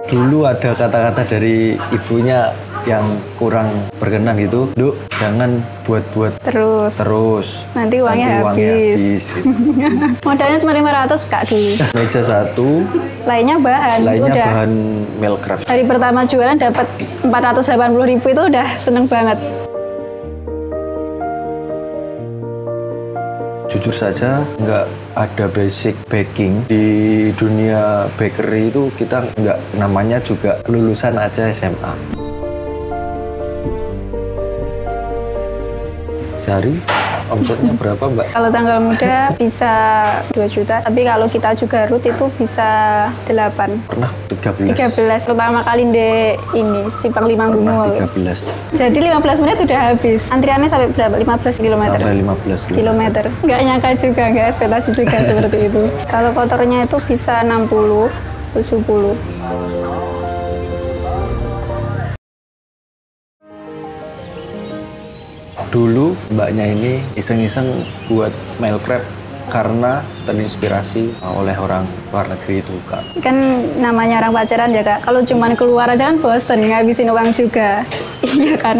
Dulu ada kata-kata dari ibunya yang kurang berkenan gitu, Duk, jangan buat-buat terus. Nanti uangnya habis. Modalnya cuma 500 Kak dulu. Meja satu, lainnya bahan milk crepes. Hari pertama jualan dapat 480.000 itu udah seneng banget. Jujur saja nggak ada basic baking di dunia bakery itu, kita nggak, namanya juga lulusan aja SMA. Sehari omsetnya berapa Mbak? Kalau tanggal muda bisa 2 juta, tapi kalau kita juga root itu bisa 8. Pernah 13. 13 pertama kali di ini Simpang 5 Gumul. 13. Jadi 15 menit udah habis. Antriannya sampai berapa? 15 km. Sampai 15 kilometer. Nggak nyangka juga, nggak ekspektasi juga seperti itu. Kalau kotornya itu bisa 60, 70. Dulu mbaknya ini iseng-iseng buat milk crepe karena terinspirasi oleh orang luar negeri itu Kak. Kan namanya orang pacaran ya Kak, kalau cuman keluar aja kan bosen, ngabisin uang juga. Iya kan.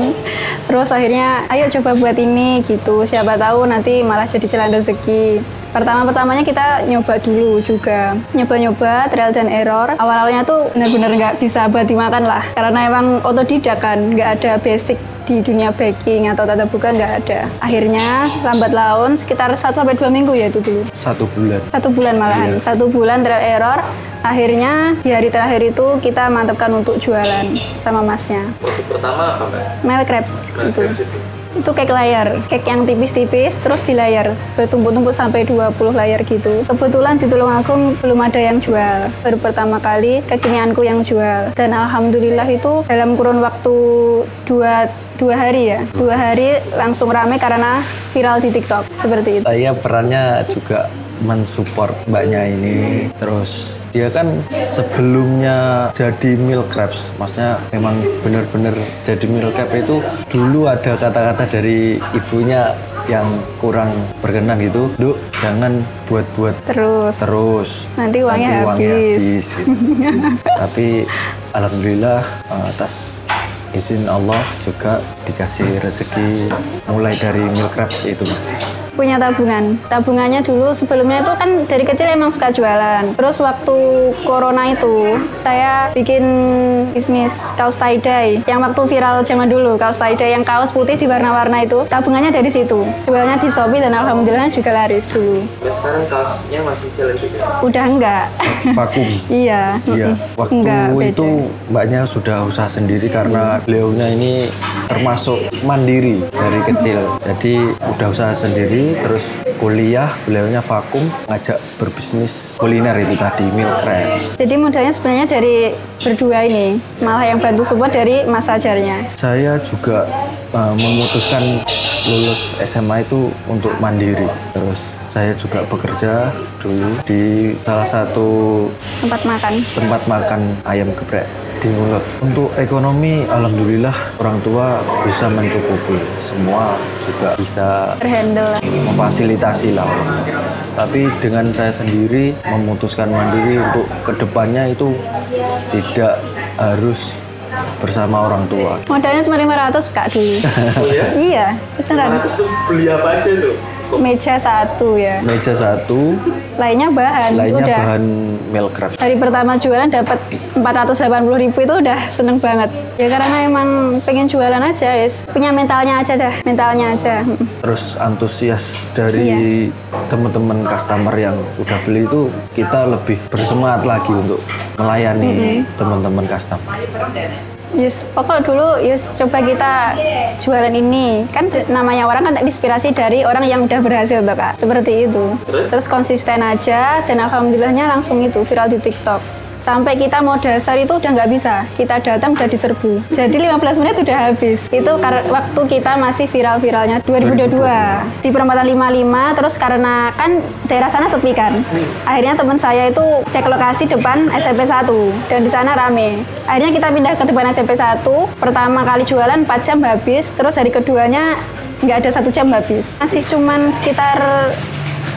Terus akhirnya ayo coba buat ini gitu, siapa tahu nanti malah jadi jalan rezeki. Pertama-pertamanya kita nyoba dulu juga, nyoba-nyoba, trial dan error. Awal-awalnya tuh benar-benar nggak bisa buat dimakan lah, karena emang otodidak kan, nggak ada basic di dunia baking atau tata buka, nggak ada. Akhirnya lambat laun sekitar 1-2 minggu ya itu dulu. 1 bulan. 1 bulan malahan, Iya. 1 bulan trial error. Akhirnya di hari terakhir itu kita mantapkan untuk jualan sama masnya. Produk pertama apa Mbak? Milk crepes itu. Crepes itu. Itu cake layer, cake yang tipis-tipis terus di layer, bertumpuk-tumpuk sampai 20 layer gitu. Kebetulan di Tulungagung belum ada yang jual, baru pertama kali kekinianku yang jual. Dan alhamdulillah itu dalam kurun waktu 2 hari ya, 2 hari langsung rame karena viral di TikTok, seperti itu. Saya perannya juga mensupport mbaknya ini. Terus dia kan sebelumnya jadi milk crepes, maksudnya memang benar-benar jadi milk crepe itu dulu ada kata-kata dari ibunya yang kurang berkenan gitu, Duk, jangan buat-buat terus. Nanti uangnya habis. Gitu. Tapi alhamdulillah atas izin Allah juga dikasih rezeki mulai dari milk crepes itu Mas. Punya tabungannya dulu sebelumnya itu kan dari kecil emang suka jualan. Terus waktu corona itu saya bikin bisnis kaos tie dye yang waktu viral zaman dulu, kaos tie dye yang kaos putih di warna-warna itu, tabungannya dari situ. Jualnya di Shopee dan alhamdulillah juga laris dulu. Tapi sekarang kaosnya masih challenge juga? Udah enggak. Vakum. Iya. Waktu enggak, itu mbaknya sudah usaha sendiri karena beliaunya ini termasuk mandiri dari kecil. Jadi udah usaha sendiri, terus kuliah, beliaunya vakum, ngajak berbisnis kuliner itu tadi, milk crepes. Jadi modalnya sebenarnya dari berdua ini, malah yang bantu support dari mas ajarnya. Saya juga memutuskan lulus SMA itu untuk mandiri. Terus saya juga bekerja dulu di salah satu tempat makan ayam geprek di Mulot. Untuk ekonomi, alhamdulillah orang tua bisa mencukupi, semua juga bisa terhandle, memfasilitasi lah. Tapi dengan saya sendiri memutuskan mandiri untuk kedepannya itu tidak harus bersama orang tua. Modalnya cuma 500 Kak dulu. Oh ya? Iya, beneran. 500 tuh beli apa aja tuh? Meja satu ya. Meja satu, lainnya bahan milk crepes. Hari pertama jualan dapat 480.000 itu udah seneng banget. Ya karena emang pengen jualan aja, yes. Punya mentalnya aja. Terus antusias dari teman-teman customer yang udah beli itu, kita lebih bersemangat lagi untuk melayani teman-teman customer. Yes, pokok dulu coba kita jualan ini. Kan namanya orang kan inspirasi dari orang yang udah berhasil tuh Kak. Seperti itu. Terus konsisten aja dan alhamdulillahnya langsung itu viral di TikTok. Sampai kita mau dasar itu udah nggak bisa. Kita datang udah diserbu. Jadi 15 menit udah habis. Itu waktu kita masih viral-viralnya 2022 di perempatan 55. Terus karena kan daerah sana sepi kan. Akhirnya teman saya itu cek lokasi depan SMP 1 dan di sana rame. Akhirnya kita pindah ke depan SMP 1. Pertama kali jualan 4 jam habis. Terus hari keduanya nggak ada 1 jam habis. Masih cuman sekitar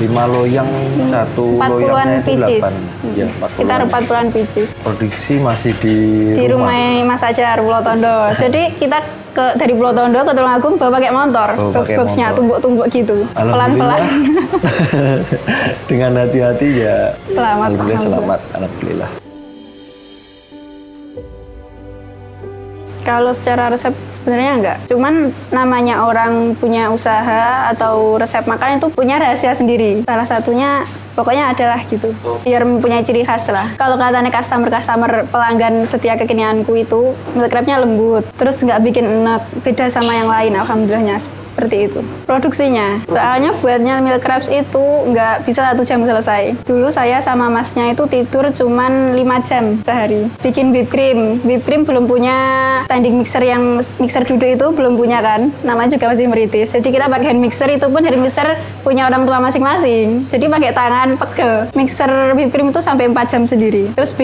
5 loyang, 1 loyangnya itu 8. Ya, sekitar 40-an pieces. Produksi masih di rumah Mas Ajar Pulau Tondo. Jadi kita dari Pulau Tondo ke Tulungagung bawa pakai motor, box-boxnya tumbuk-tumbuk gitu, pelan-pelan. Dengan hati-hati ya. Alhamdulillah selamat. Alhamdulillah. Kalau secara resep sebenarnya enggak. Cuman namanya orang punya usaha atau resep makan itu punya rahasia sendiri. Salah satunya pokoknya adalah gitu. Biar mempunyai ciri khas lah. Kalau katanya customer pelanggan setia kekinianku itu milk crab-nya lembut. Terus nggak bikin enak, beda sama yang lain. Alhamdulillahnya seperti itu. Produksinya. Soalnya buatnya milk crabs itu nggak bisa 1 jam selesai. Dulu saya sama masnya itu tidur cuman 5 jam sehari. Bikin whipped cream. Whipped cream belum punya standing mixer yang mixer duduk itu belum punya kan. Namanya juga masih meritis. Jadi kita pakai hand mixer, itu pun hand mixer punya orang tua masing-masing. Jadi pakai tangan pegel. Mixer whipped cream itu sampai 4 jam sendiri. Terus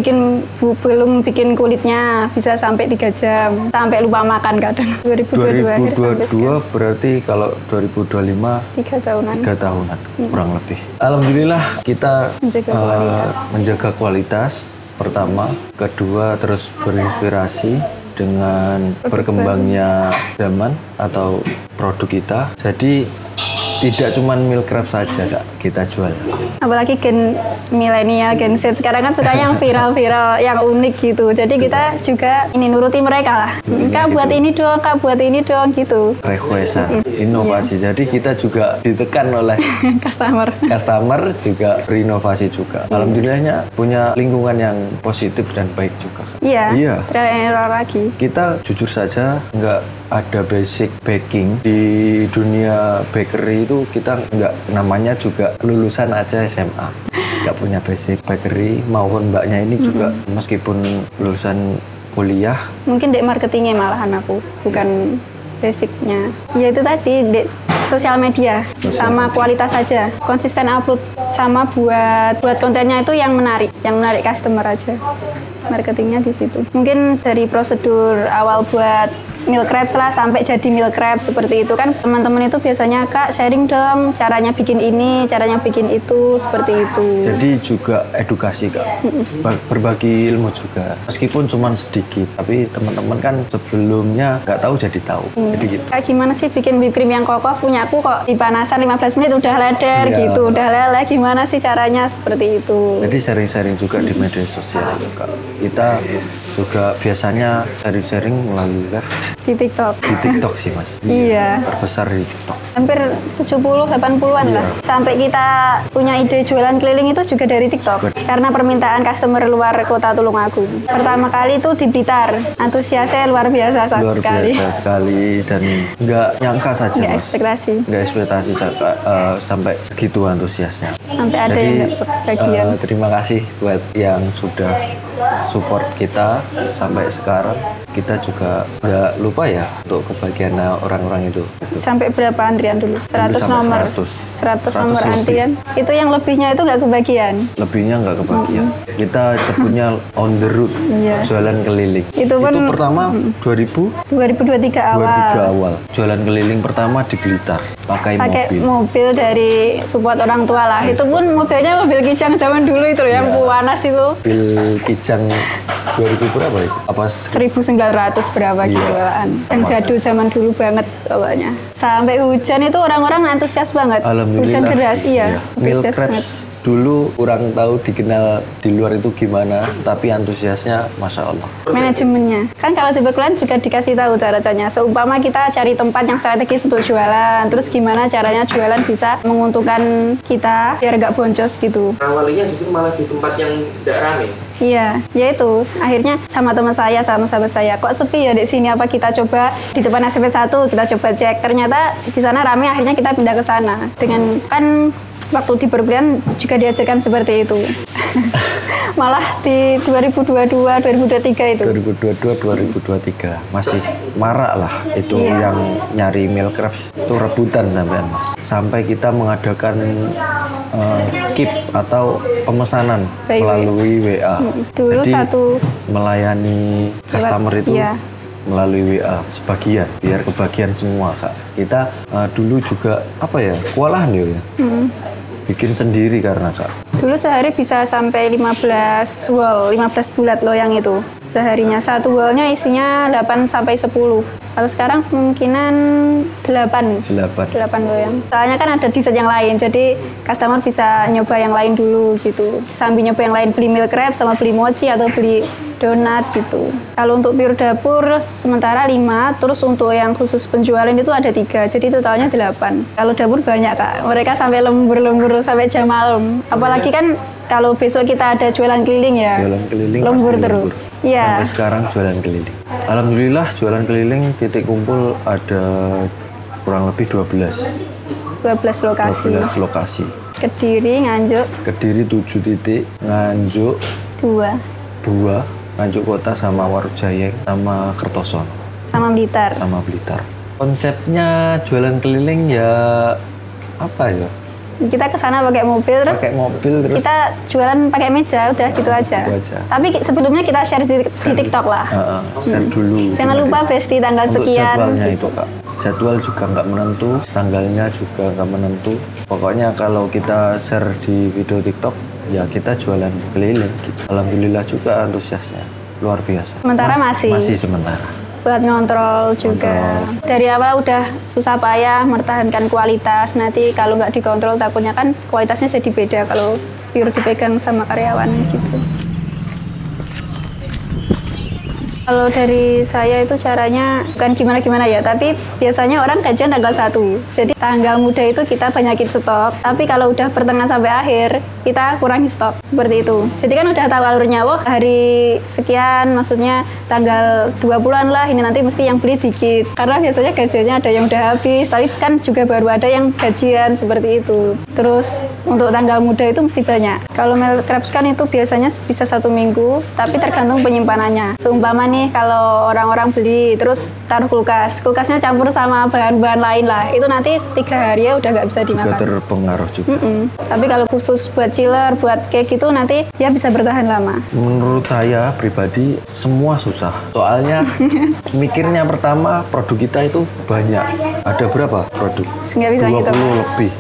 belum bikin kulitnya bisa sampai 3 jam. Sampai lupa makan kadang. 2022 berarti kalau 2025 3 tahunan. Kurang lebih. Alhamdulillah kita menjaga kualitas pertama, kedua terus berinspirasi dengan berkembangnya zaman atau produk kita. Jadi tidak cuma milk crab saja Kak, kita jual. Apalagi gen milenial, gen Z sekarang kan suka yang viral-viral, yang unik gitu. Jadi kita juga nuruti mereka lah. Kak buat ini dong, Kak buat ini dong gitu. Requestan, inovasi. Jadi kita juga ditekan oleh customer juga berinovasi juga. Alhamdulillahnya punya lingkungan yang positif dan baik juga. Iya. Trial and error lagi. Kita jujur saja nggak ada basic baking di dunia bakery itu, kita nggak, namanya juga lulusan aja SMA, nggak punya basic bakery. Maupun mbaknya ini juga meskipun lulusan kuliah, mungkin dek marketingnya malahan aku, bukan basicnya. Ya itu tadi dek sosial media sama kualitas saja, konsisten upload sama buat kontennya itu yang menarik customer aja. Marketingnya di situ. Mungkin dari prosedur awal buat milk crabs lah sampai jadi milk crabs seperti itu kan, teman-teman itu biasanya Kak sharing dong caranya bikin ini, caranya bikin itu, seperti itu. Jadi juga edukasi Kak, berbagi ilmu juga, meskipun cuma sedikit, tapi teman-teman kan sebelumnya nggak tahu jadi tahu. Jadi gitu. Kayak gimana sih bikin whipped cream yang kokoh, punya aku kok dipanasan 15 menit udah leder gitu, udah leleh, gimana sih caranya seperti itu. Jadi sharing-sharing juga di media sosial Kak. Kita juga biasanya sharing-sharing melalui live di TikTok. Di TikTok sih Mas. Iya. Terbesar di TikTok. Hampir 70-80-an lah. Sampai kita punya ide jualan keliling itu juga dari TikTok. Karena permintaan customer luar kota Tulungagung. Pertama kali itu di Blitar. Antusiasnya luar biasa sekali. Luar biasa sekali dan nggak nyangka saja nggak Mas. Nggak ekspektasi sampai gitu antusiasnya. Sampai ada yang dapat bagian. Terima kasih buat yang sudah support kita sampai sekarang. Kita juga nggak lupa ya untuk kebagian orang-orang itu. Sampai berapa antrian dulu? 100 nomor. 100 nomor antrian. Itu yang lebihnya itu nggak kebagian. Lebihnya nggak kebagian. Kita sebutnya on the road, jualan keliling. Itu pertama 2023 awal. Jualan keliling pertama di Blitar. Pakai mobil dari support orang tua lah. Itu pun mobilnya mobil Kijang zaman dulu itu yang panas itu. Mobil Kijang 2000 berapa itu? Apa 1900 berapa gituan. Yang jadul zaman dulu banget pokoknya. Sampai hujan itu orang-orang antusias banget. Hujan deras Milk crabs dulu kurang tahu dikenal di luar itu gimana, tapi antusiasnya Masya Allah. Manajemennya. Kan kalau di berkelan juga dikasih tahu caranya. Seumpama kita cari tempat yang strategis untuk jualan, terus gimana caranya jualan bisa menguntungkan kita biar nggak boncos gitu. Awalnya justru malah di tempat yang tidak ramai. Iya, ya itu. Akhirnya sama teman saya, sama sahabat saya, kok sepi ya di sini, apa kita coba di depan SMP 1, kita coba cek. Ternyata di sana ramai, akhirnya kita pindah ke sana. Dengan kan waktu di perkuliahan juga diajarkan seperti itu. Malah di 2022-2023 itu. 2022-2023 masih marak lah itu yang nyari milk crabs itu rebutan sampean Mas. Sampai kita mengadakan keep atau pemesanan melalui WA. Dulu jadi melayani customer itu melalui WA sebagian biar kebagian semua Kak. Kita dulu juga kewalahan ya. bikin sendiri karena Kak. Dulu sehari bisa sampai 15 wall, 15 bulat loyang itu. Seharinya satu wallnya isinya 8 sampai 10. Kalau sekarang kemungkinan 8 loyang. Soalnya kan ada desain yang lain, jadi customer bisa nyoba yang lain dulu gitu. Sambil nyoba yang lain, beli meal crab sama beli mochi atau beli donat gitu. Kalau untuk pure dapur sementara 5, terus untuk yang khusus penjualan itu ada 3, jadi totalnya 8. Kalau dapur banyak Kak, mereka sampai lembur sampai jam malam. Apalagi kan kalau besok kita ada jualan keliling ya. Jualan keliling lembur pasti terus. Lembur. Iya. Sampai sekarang jualan keliling. Alhamdulillah jualan keliling titik kumpul ada kurang lebih 12 lokasi. 12 lokasi. Kediri, Nganjuk, Kediri 7 titik, Nganjuk 2, 2, Nganjuk Kota sama Warujayeng sama Kertosono sama Blitar. sama Blitar. Konsepnya jualan keliling ya apa ya? Kita ke sana pakai mobil terus kita jualan pakai meja, udah gitu aja. Tapi sebelumnya kita share di TikTok lah. Share dulu. Jangan lupa Besti tanggal untuk sekian. Jadwalnya itu Kak. Jadwal juga nggak menentu, tanggalnya juga nggak menentu. Pokoknya kalau kita share di video TikTok, ya kita jualan keliling. Gitu. Alhamdulillah juga antusiasnya luar biasa. Sementara masih sementara. Buat ngontrol juga. Dari awal udah susah payah mempertahankan kualitas. Nanti kalau nggak dikontrol takutnya kan kualitasnya jadi beda kalau pure dipegang sama karyawan gitu. Kalau dari saya itu caranya bukan gimana-gimana ya, tapi biasanya orang gajian tanggal 1. Jadi tanggal muda itu kita banyakin stok, tapi kalau udah pertengahan sampai akhir, kita kurangi stok. Seperti itu. Jadi kan udah tahu alurnya, wah hari sekian, maksudnya tanggal 20-an lah, ini nanti mesti yang beli dikit. Karena biasanya gajiannya ada yang udah habis, tapi kan juga baru ada yang gajian, seperti itu. Terus untuk tanggal muda itu mesti banyak. Kalau meal crabs kan itu biasanya bisa 1 minggu, tapi tergantung penyimpanannya. Seumpama nih kalau orang-orang beli terus taruh kulkasnya campur sama bahan-bahan lain lah, itu nanti 3 hari ya udah nggak bisa dimakan. Juga terpengaruh juga. Tapi kalau khusus buat chiller, buat cake itu nanti ya bisa bertahan lama. Menurut saya pribadi semua susah. Soalnya mikirnya pertama produk kita itu banyak. Ada berapa produk? Nggak bisa 20 gitu. lebih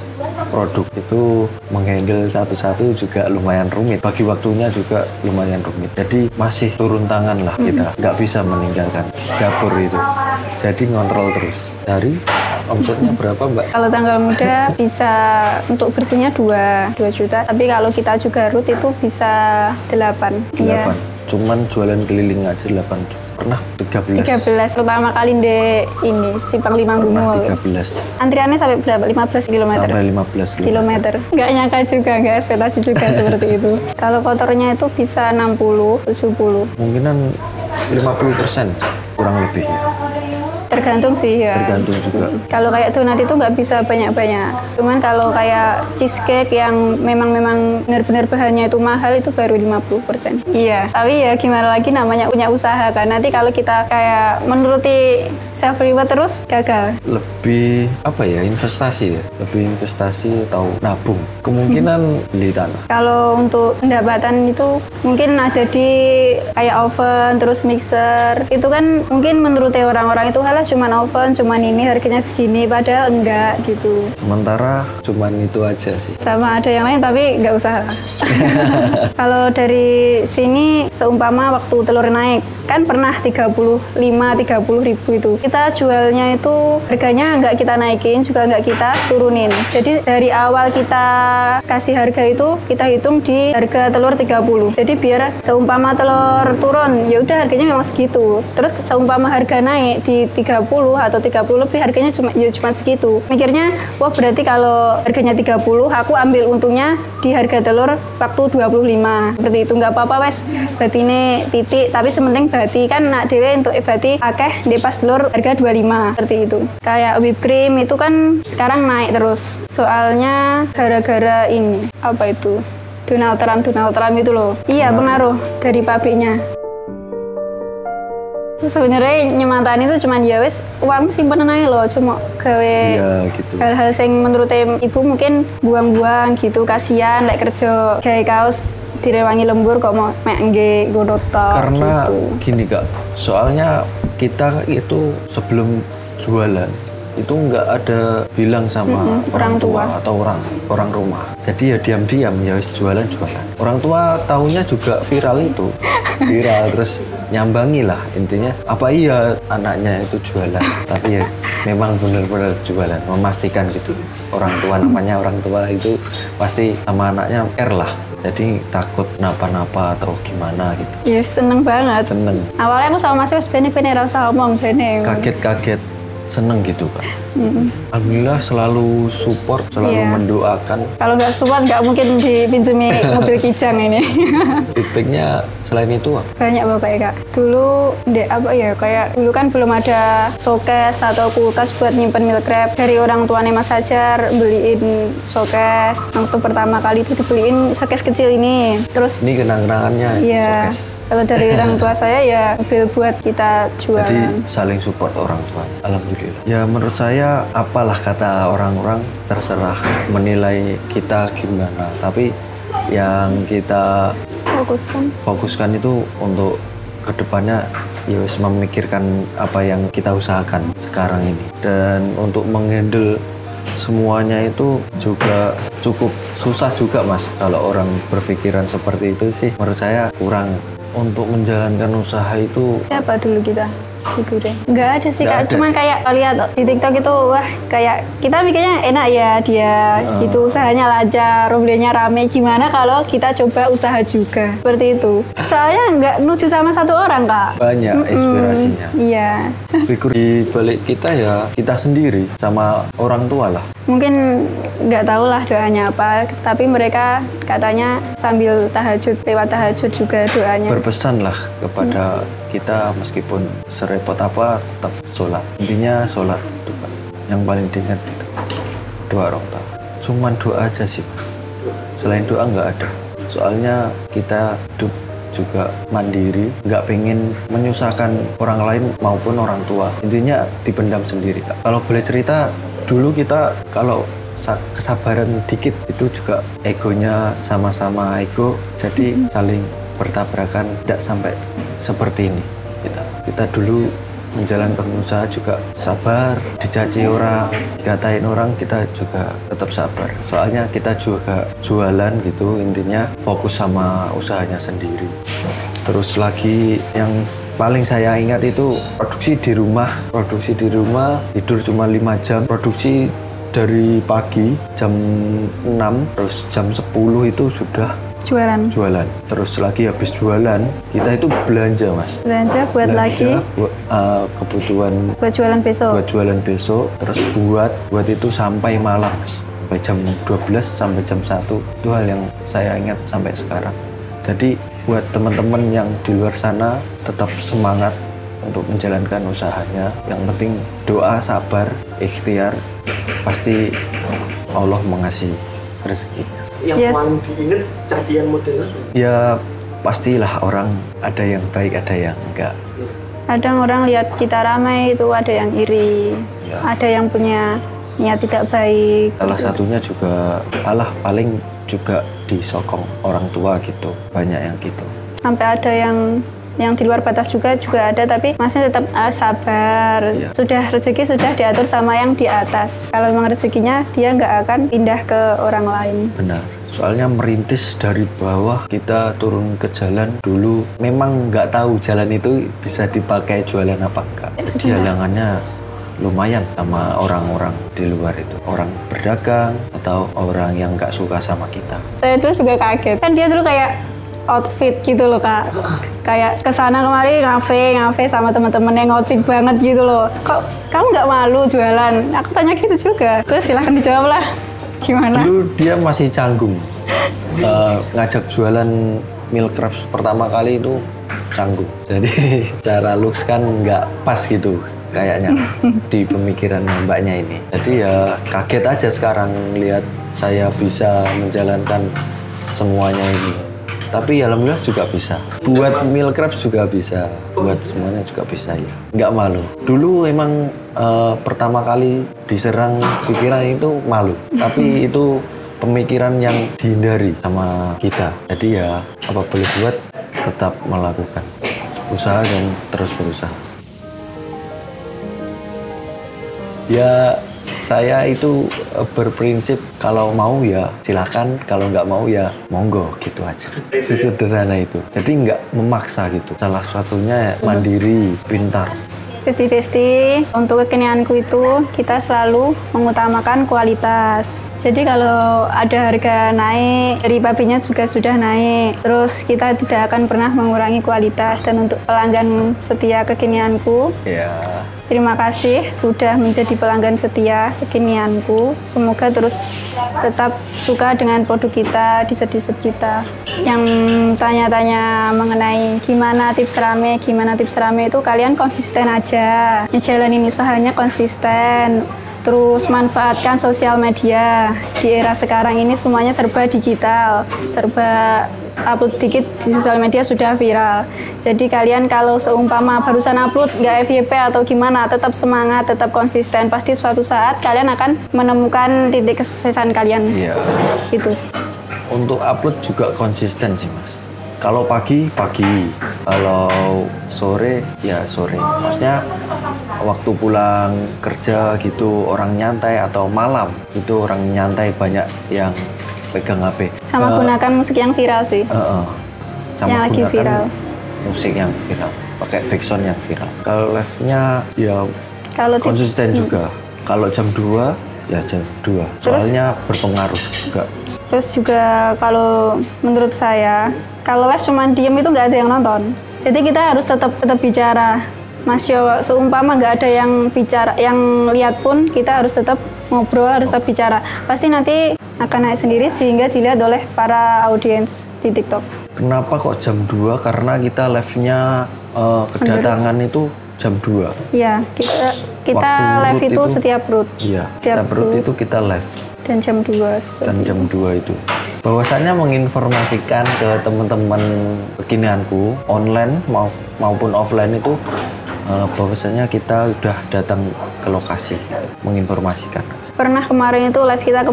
produk itu menghandle satu-satu juga lumayan rumit. Bagi waktunya juga lumayan rumit. Jadi masih turun tangan lah kita. Nggak bisa meninggalkan dapur itu. Jadi ngontrol terus. Dari omsetnya berapa Mbak? Kalau tanggal muda bisa untuk bersihnya 2 juta. Tapi kalau kita juga root itu bisa 8. 8. Iya. Cuman jualan keliling aja 8 juta. Pernah 13. Pertama kali di ini Simpang 5 Gumul. 13. Antriannya sampai berapa? 15 km. Sampai 15 kilometer. Nggak nyangka juga, nggak ekspektasi juga seperti itu. Kalau kotornya itu bisa 60, 70. Mungkinan 50% kurang lebih ya. Tergantung sih ya. Tergantung juga. Kalau kayak donat itu nggak bisa banyak-banyak. Cuman kalau kayak cheesecake yang memang benar-benar bahannya itu mahal itu baru 50%. Iya. Tapi ya gimana lagi namanya punya usaha kan. Nanti kalau kita kayak menuruti self reward terus gagal. Lebih apa ya, investasi ya. Lebih investasi atau nabung. Kemungkinan beli tanah. Kalau untuk pendapatan itu mungkin ada di kayak oven terus mixer. Itu kan mungkin menuruti orang-orang itu cuman oven, cuman ini harganya segini, padahal enggak gitu. Sementara cuman itu aja sih. Sama ada yang lain tapi nggak usah. Kalau dari sini seumpama waktu telur naik, kan pernah 35-30 ribu itu. Kita jualnya itu harganya nggak kita naikin, juga nggak kita turunin. Jadi dari awal kita kasih harga itu, kita hitung di harga telur 30. Jadi biar seumpama telur turun, ya udah harganya memang segitu. Terus seumpama harga naik di 30 atau 30 lebih, harganya cuma segitu. Mikirnya, wah berarti kalau harganya 30, aku ambil untungnya di harga telur waktu 25. Seperti itu, nggak apa-apa wes. Berarti ini titik, tapi sementing berarti kan nak dewe untuk berarti akeh di pas telur harga 25. Seperti itu. Kayak whipped cream itu kan sekarang naik terus. Soalnya gara-gara ini, apa itu? Donald Trump itu loh. Iya, pengaruh dari pabriknya. Sebenarnya nyemantani itu cuman ya wes uang simpen aja loh, cuma gawe gitu. Hal-hal yang menurut ibu mungkin buang-buang gitu, kasihan lek kerja gawe kaos direwangi lembur kok mau mek nggih nggono tok. Karena gitu. Gini Kak, soalnya kita itu sebelum jualan itu nggak ada bilang sama orang tua atau orang rumah. Jadi ya diam-diam ya wis jualan. Orang tua taunya juga viral itu. Viral terus nyambangi lah intinya. Apa iya anaknya itu jualan? Tapi ya memang benar-benar jualan, memastikan gitu. Orang tua namanya orang tua itu pasti sama anaknya care lah. Jadi takut napa-napa atau gimana gitu. Ya seneng banget. Seneng. Awalnya aku sama Mas wis bene-bene ra usah omong bene. Kaget-kaget seneng gitu Kak. Alhamdulillah selalu support, selalu mendoakan. Kalau nggak support nggak mungkin dipinjemi mobil Kijang ini. Feedbacknya selain itu apa? Banyak Bapak ya Kak. Dulu kayak dulu kan belum ada showcase atau kulkas buat nyimpen meal crab. Dari orang tuanya Mas Hajar beliin showcase. Waktu pertama kali itu dibeliin showcase kecil ini. Terus ini kenang-kenangannya showcase. Kalau dari orang tua saya ya mobil buat kita jualan. Jadi saling support orang tua. Alhamdulillah. Ya menurut saya apalah kata orang-orang terserah menilai kita gimana. Tapi yang kita fokuskan itu untuk kedepannya ya wis memikirkan apa yang kita usahakan sekarang ini. Dan untuk menghandle semuanya itu juga cukup susah juga Mas. Kalau orang berpikiran seperti itu sih menurut saya kurang. Untuk menjalankan usaha itu siapa dulu kita? Nggak ada sih Kak, cuman kayak lihat di TikTok itu wah kayak kita mikirnya enak ya dia gitu, usahanya lancar, mobilnya rame, gimana kalau kita coba usaha juga seperti itu. Soalnya nggak nuju sama satu orang Kak, banyak inspirasinya. Iya. Figur di balik kita ya kita sendiri sama orang tua lah. Mungkin nggak tahu lah doanya apa, tapi mereka katanya sambil tahajud, lewat tahajud juga doanya. Berpesan lah kepada kita meskipun serepot apa tetap sholat. Intinya sholat itu kan yang paling diingat itu. Doa orang tua. Cuman doa aja sih Mas. Selain doa nggak ada. Soalnya kita hidup juga mandiri, nggak pengen menyusahkan orang lain maupun orang tua. Intinya dipendam sendiri Kak. Kalau boleh cerita, dulu kita kalau kesabaran dikit itu juga egonya sama-sama ego, jadi saling bertabrakan, tidak sampai seperti ini. Kita dulu menjalankan usaha juga sabar, dicaci orang, dikatain orang, kita juga tetap sabar. Soalnya kita juga jualan gitu, intinya fokus sama usahanya sendiri. Terus lagi yang paling saya ingat itu produksi di rumah, tidur cuma 5 jam, produksi dari pagi jam 6, terus jam 10 itu sudah jualan. Terus lagi habis jualan, kita itu belanja Mas. Belanja lagi kebutuhan buat jualan besok. Terus buat itu sampai malam Mas. Sampai jam 12 sampai jam 1. Itu hal yang saya ingat sampai sekarang. Jadi buat teman-teman yang di luar sana tetap semangat untuk menjalankan usahanya. Yang penting doa, sabar, ikhtiar, pasti Allah mengasih rezekinya. Yang paling diingat cacian modelnya? Ya pastilah orang ada yang baik, ada yang enggak. Kadang orang lihat kita ramai itu ada yang iri, ada yang punya niat tidak baik. Salah satunya juga paling juga disokong orang tua gitu, banyak yang gitu. Sampai ada yang di luar batas juga ada, tapi masih tetap sabar. Sudah rezeki sudah diatur sama yang di atas. Kalau memang rezekinya dia nggak akan pindah ke orang lain. Benar. Soalnya merintis dari bawah, kita turun ke jalan dulu memang nggak tahu jalan itu bisa dipakai jualan apa enggak. Jadi halangannya lumayan sama orang-orang di luar itu, orang berdagang atau orang yang nggak suka sama kita. Saya dulu juga kaget, kan dia dulu kayak outfit gitu loh Kak, kayak kesana kemari ngafe sama teman-teman yang outfit banget gitu loh. Kok kamu nggak malu jualan? Aku tanya gitu juga. Terus silahkan dijawab lah, gimana? Dulu dia masih canggung, ngajak jualan meal crabs pertama kali itu canggung. Jadi cara looks kan nggak pas gitu kayaknya di pemikiran mbaknya ini. Jadi ya kaget aja sekarang lihat saya bisa menjalankan semuanya ini. Tapi alhamdulillah juga bisa. Buat meal crabs juga bisa. Buat semuanya juga bisa ya. Nggak malu. Dulu emang pertama kali diserang pikiran itu malu. Tapi itu pemikiran yang dihindari sama kita. Jadi ya apa boleh buat tetap melakukan usaha dan terus berusaha. Ya saya itu berprinsip kalau mau ya silakan, kalau nggak mau ya monggo gitu aja. Sesederhana itu. Jadi nggak memaksa gitu. Salah satunya ya mandiri, pintar. Besti-besti, untuk kekinianku itu kita selalu mengutamakan kualitas. Jadi kalau ada harga naik, dari pabrinya juga sudah naik. Terus kita tidak akan pernah mengurangi kualitas. Dan untuk pelanggan setia kekinianku, Ya. terima kasih sudah menjadi pelanggan setia kekinianku. Semoga terus tetap suka dengan produk kita, dessert-dessert kita. Yang tanya-tanya mengenai gimana tips rame itu kalian konsisten aja. Ngejalanin usahanya konsisten. Terus manfaatkan sosial media. Di era sekarang ini semuanya serba digital, serba upload dikit di sosial media sudah viral. Jadi kalian kalau seumpama barusan upload nggak FYP atau gimana, tetap semangat, tetap konsisten. Pasti suatu saat kalian akan menemukan titik kesuksesan kalian. Iya. Gitu. Untuk upload juga konsisten sih mas. Kalau pagi, kalau sore, ya sore. Maksudnya waktu pulang kerja gitu orang nyantai atau malam itu orang nyantai banyak yang pegang HP. Sama gunakan musik yang viral sih. Sama yang lagi gunakan viral. musik yang viral, pakai backsound yang viral. Kalau live-nya ya Kalau konsisten juga. Kalau jam 2 ya jam 2. Soalnya berpengaruh juga. Terus juga kalau menurut saya, kalau live cuma diem itu nggak ada yang nonton. Jadi kita harus tetap bicara. Mas Yo, seumpama nggak ada yang bicara, yang lihat pun kita harus tetap ngobrol, harus tetap bicara. Pasti nanti akan naik sendiri sehingga dilihat oleh para audiens di TikTok. Kenapa kok jam 2? Karena kita live-nya kedatangan itu jam 2. Iya, kita live itu setiap root. Iya, setiap root itu kita live. Dan jam 2. Dan jam 2 itu. Bahwasannya menginformasikan ke teman-teman kekinianku online maupun offline itu bahwasannya kita udah datang ke lokasi menginformasikan. Pernah kemarin itu live kita ke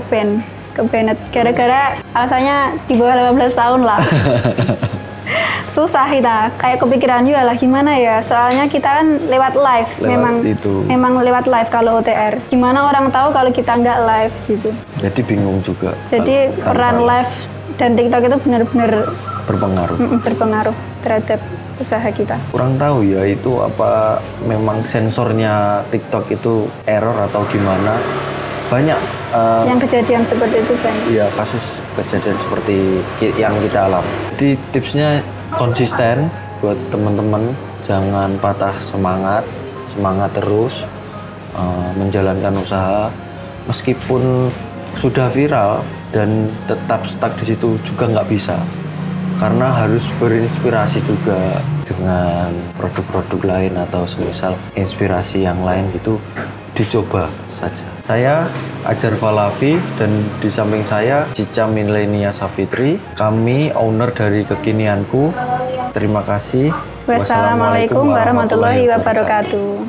banned gara-gara alasannya di bawah 18 tahun lah. Susah kita, kayak kepikiran juga lah gimana ya, soalnya kita kan lewat live, memang lewat live kalau OTR. Gimana orang tahu kalau kita nggak live gitu. Jadi bingung juga. Jadi peran live dan TikTok itu benar-benar berpengaruh terhadap usaha kita. Kurang tahu ya itu apa memang sensornya TikTok itu error atau gimana. Banyak yang kejadian seperti itu banyak. Iya, kasus kejadian seperti yang kita alami. Jadi tipsnya konsisten buat teman-teman, jangan patah semangat terus menjalankan usaha meskipun sudah viral dan tetap stuck di situ juga nggak bisa. Karena harus berinspirasi juga dengan produk-produk lain atau semisal inspirasi yang lain gitu, dicoba saja. Saya Ajar Falafi dan di samping saya Cica Milenia Safitri. Kami owner dari Kekinianku. Terima kasih. Wassalamualaikum warahmatullahi wabarakatuh.